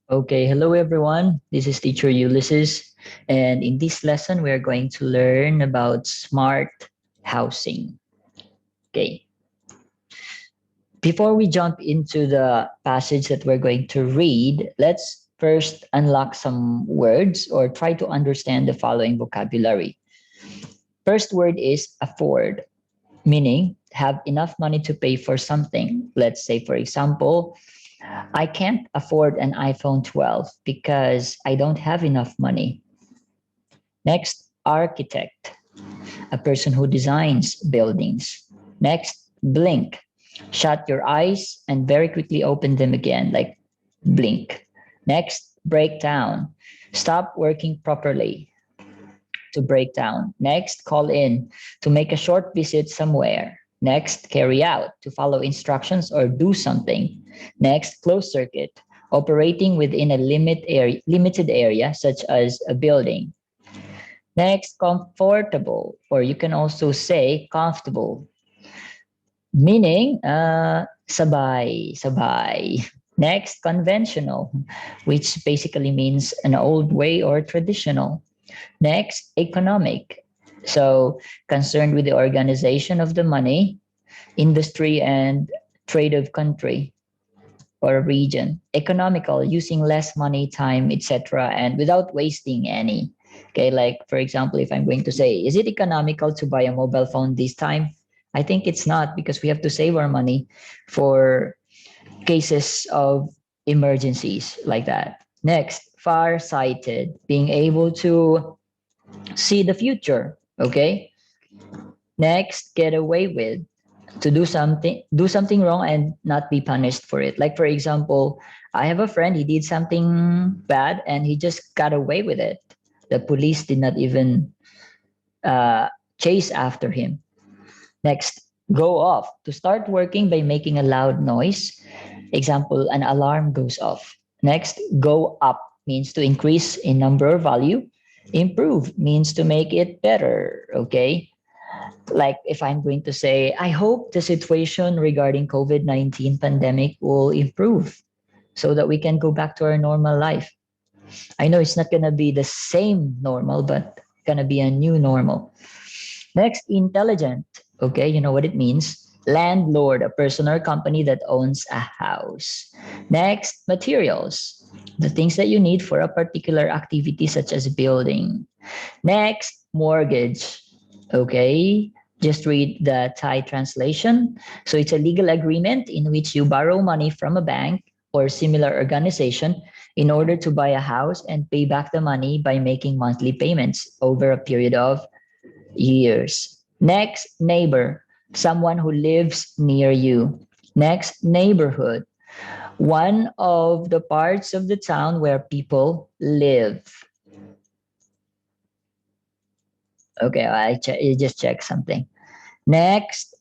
Okay, hello everyone. This is teacher Ulysses, and in this lesson, we are going to learn about smart housing. Okay, before we jump into the passage that we're going to read, let's first unlock some words or try to understand the following vocabulary. First word is afford, meaning have enough money to pay for something. Let's say, for example, I can't afford an iPhone 12 because I don't have enough money. Next, architect, a person who designs buildings. Next, blink, shut your eyes and very quickly open them again, like blink. Next, break down, stop working properly to break down. Next, call in to make a short visit somewhere. Next, carry out to follow instructions or do something. Next, closed circuit, operating within a limited area such as a building. Next, comfortable, or you can also say comfortable, meaning sabay, sabay. Next, conventional, which basically means an old way or traditional. Next, economic, so concerned with the organization of the money, industry, and trade of country or region. Economical, using less money, time, etc., and without wasting any. Okay, like for example, if I'm going to say, is it economical to buy a mobile phone this time? I think it's not because we have to save our money for cases of emergencies like that. Next, far-sighted, being able to see the future. Okay. Next, get away with, to do something wrong and not be punished for it. Like for example, I have a friend, he did something bad and he just got away with it. The police did not even uh, chase after him. Next, go off, to start working by making a loud noise. Example, an alarm goes off. Next, go up means to increase in number or value. Improve means to make it better. Okay, like if I'm going to say, I hope the situation regarding COVID-19 pandemic will improve so that we can go back to our normal life. I know it's not going to be the same normal, but going to be a new normal. Next, intelligent. Okay, you know what it means. Landlord, a person or company that owns a house. Next, materials, the things that you need for a particular activity such as building. Next, mortgage. Okay, just read the Thai translation. So it's a legal agreement in which you borrow money from a bank or similar organization in order to buy a house and pay back the money by making monthly payments over a period of years. Next, neighbor, someone who lives near you. Next, neighborhood, one of the parts of the town where people live. Okay, you just check something. Next,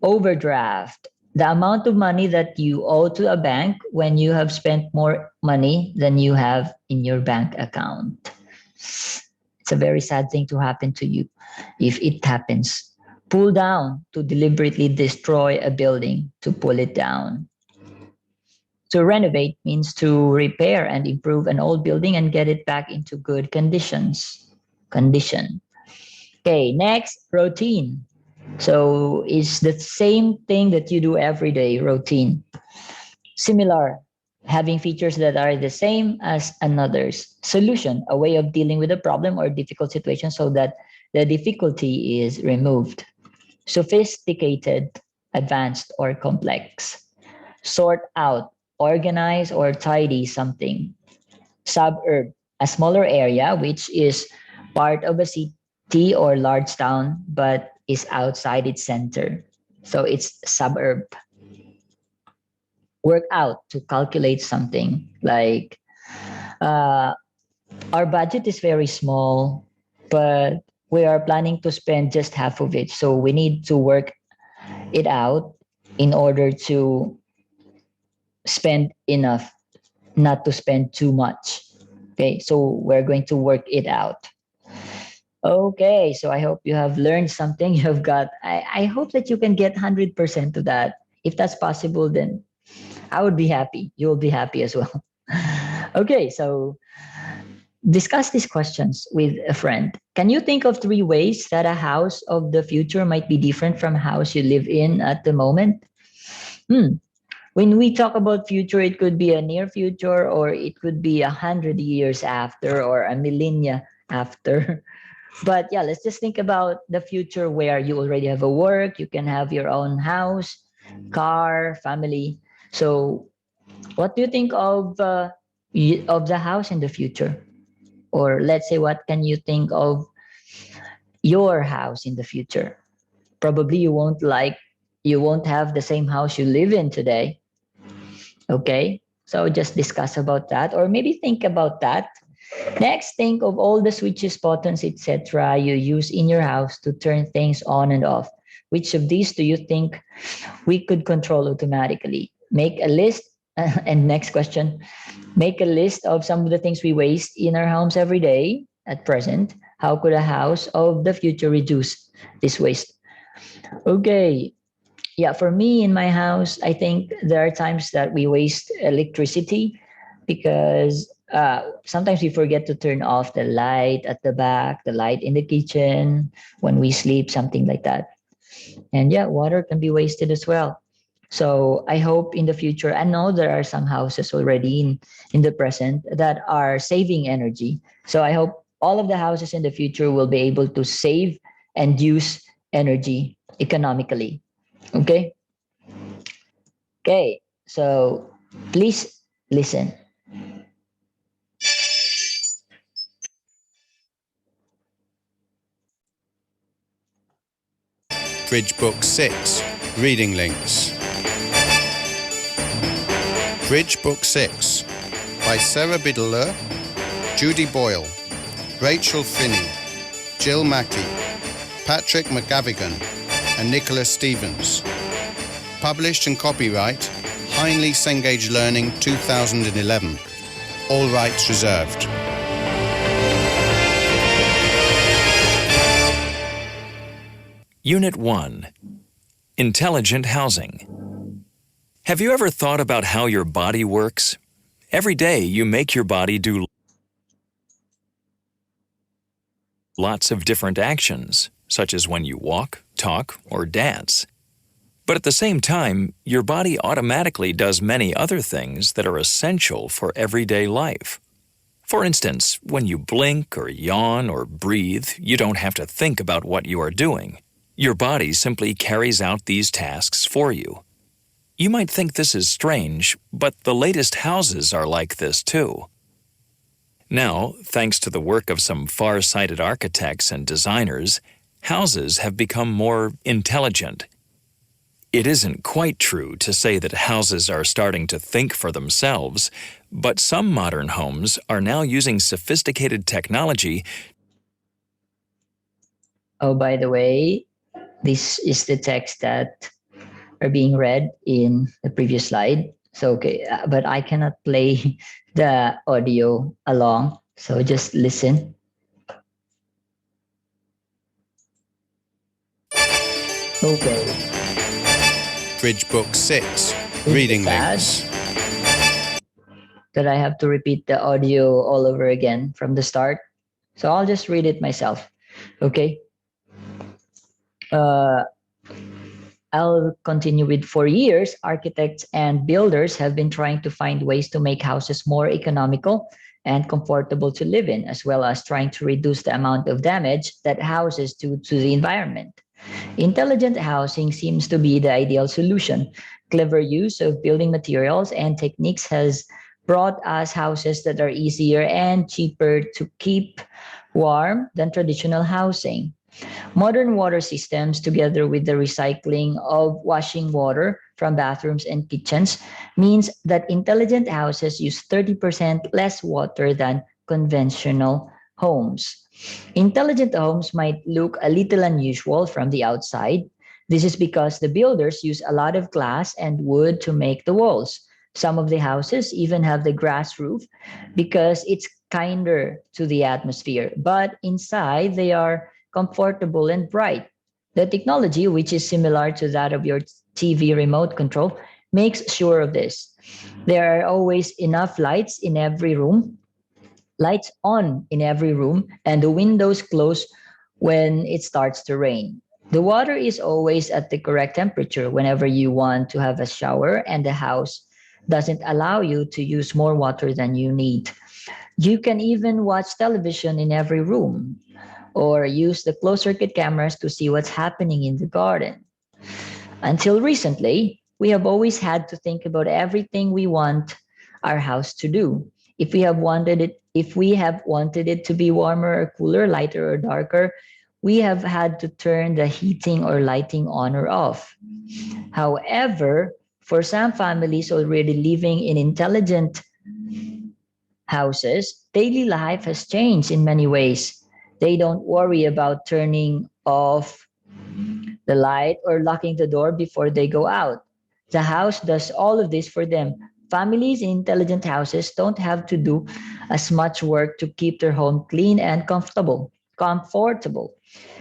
overdraft, the amount of money that you owe to a bank when you have spent more money than you have in your bank account. It's a very sad thing to happen to you if it happens. Pull down, to deliberately destroy a building, to pull it down. To renovate means to repair and improve an old building and get it back into good condition. Okay, next, routine. So it's the same thing that you do every day, routine. Similar, having features that are the same as another's. Solution, a way of dealing with a problem or difficult situation so that the difficulty is removed. Sophisticated, advanced, or complex. Sort out, organize, or tidy something. Suburb, a smaller area which is part of a city or large town but is outside its center. So it's suburb. Work out, to calculate something. Like uh, our budget is very small, but we are planning to spend just half of it. So we need to work it out in order to spend enough, not to spend too much. Okay, so we're going to work it out. Okay, so I hope you have learned something. You have got, I hope that you can get 100% of that. If that's possible, then I would be happy. You will be happy as well. Okay, so discuss these questions with a friend. Can you think of three ways that a house of the future might be different from a house you live in at the moment? Hmm. When we talk about future, it could be a near future, or it could be 100 years after, or a millennia after. But yeah, let's just think about the future where you already have a work, you can have your own house, car, family. So, what do you think of the house in the future? Or let's say, what can you think of your house in the future? Probably you won't have the same house you live in today. Okay, so just discuss about that, or maybe think about that. Next, think of all the switches, buttons, etc. you use in your house to turn things on and off. Which of these do you think we could control automatically? Make a list. And next question, make a list of some of the things we waste in our homes every day at present. How could a house of the future reduce this waste? Okay, yeah, for me in my house, I think there are times that we waste electricity because sometimes we forget to turn off the light at the back, the light in the kitchen when we sleep, something like that. And yeah, water can be wasted as well. So I hope in the future, I know there are some houses already in the present that are saving energy. So I hope all of the houses in the future will be able to save and use energy economically. Okay. Okay. So please listen. Bridge Book 6, Reading Links. Bridge Book 6 by Sarah Biddler, Judy Boyle, Rachel Finney, Jill Mackey, Patrick McGavigan, and Nicholas Stevens. Published and copyright Heinle Cengage Learning 2011. All rights reserved. Unit 1. Intelligent Housing. Have you ever thought about how your body works? Every day you make your body do lots of different actions, such as when you walk, talk, or dance. But at the same time, your body automatically does many other things that are essential for everyday life. For instance, when you blink or yawn or breathe, you don't have to think about what you are doing. Your body simply carries out these tasks for you. You might think this is strange, but the latest houses are like this too. Now, thanks to the work of some far-sighted architects and designers, houses have become more intelligent. It isn't quite true to say that houses are starting to think for themselves, but some modern homes are now using sophisticated technology. Oh, by the way, this is the text that are being read in the previous slide. So, okay, but I cannot play the audio along. So just listen. Okay. Bridge Book 6, Reading Links. That I have to repeat the audio all over again from the start. So I'll just read it myself. Okay. I'll continue with, for years, architects and builders have been trying to find ways to make houses more economical and comfortable to live in, as well as trying to reduce the amount of damage that houses do to the environment. Intelligent housing seems to be the ideal solution. Clever use of building materials and techniques has brought us houses that are easier and cheaper to keep warm than traditional housing. Modern water systems, together with the recycling of washing water from bathrooms and kitchens, means that intelligent houses use 30% less water than conventional homes. Intelligent homes might look a little unusual from the outside. This is because the builders use a lot of glass and wood to make the walls. Some of the houses even have the grass roof because it's kinder to the atmosphere. But inside, they are comfortable and bright. The technology, which is similar to that of your TV remote control, makes sure of this. There are always enough lights in every room, lights on in every room, and the windows closed when it starts to rain. The water is always at the correct temperature whenever you want to have a shower, and the house doesn't allow you to use more water than you need. You can even watch television in every room or use the closed circuit cameras to see what's happening in the garden. Until recently, we have always had to think about everything we want our house to do. If we have wanted it to be warmer or cooler, lighter or darker, we have had to turn the heating or lighting on or off. However, for some families already living in intelligent houses, daily life has changed in many ways. They don't worry about turning off the light or locking the door before they go out. The house does all of this for them. Families in intelligent houses don't have to do as much work to keep their home clean and comfortable.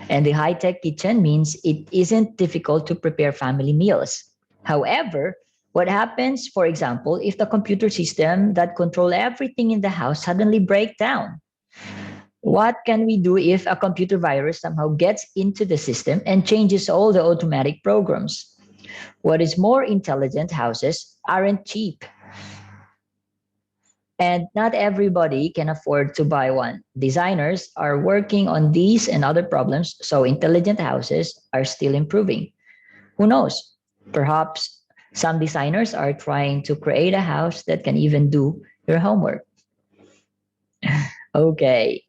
And the high-tech kitchen means it isn't difficult to prepare family meals. However, what happens, for example, if the computer system that control everything in the house suddenly break down? What can we do if a computer virus somehow gets into the system and changes all the automatic programs? What is more, intelligent houses aren't cheap, and not everybody can afford to buy one. Designers are working on these and other problems, so intelligent houses are still improving. Who knows? Perhaps some designers are trying to create a house that can even do your homework. Okay.